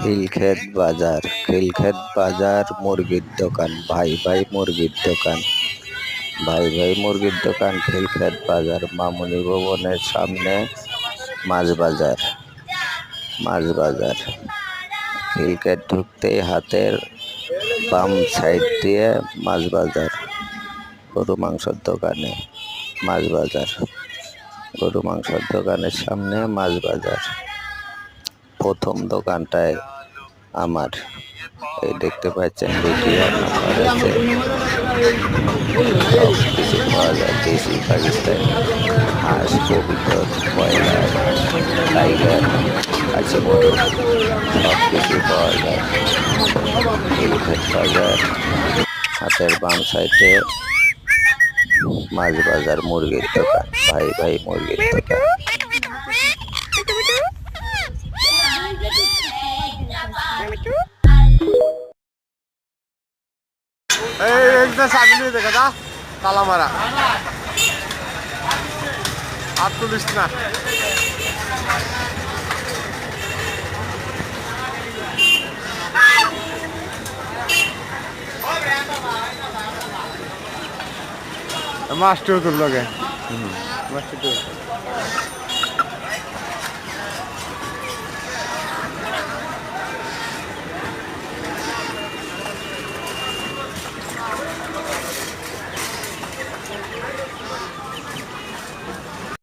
খিলক্ষেত বাজার, খিলক্ষেত বাজার মুরগির দোকান, ভাই ভাই মুরগির দোকান, ভাই ভাই মুরগির দোকান, খিলক্ষেত বাজার, মামুনি ভবনের সামনে মাছ বাজার, মাছ বাজার। খিলক্ষেত ঢুকতেই হাতের বাম সাইড দিয়ে মাছ বাজার, গরু মাংসের দোকানে মাছ বাজার, গরু মাংসের দোকানের সামনে মাছ বাজার। প্রথম দোকানটায় আমার এই দেখতে পাচ্ছেন লুটিয়া নাম্বার আছে, সব কিছু পাওয়া যায়, দেশি পাকিস্তানি হাঁস, কবুতর, ব্রয়লার, টাইগার, আছে মোরগ, সব কিছু পাওয়া যায়। খিলক্ষেত বাজার, হাতের বাম সাইডে মাছ বাজার, মুরগির দোকান, ভাই ভাই মুরগির দোকান। তালা মারা আর তুলিস না। মাছটিও তুললো গে, মাছটি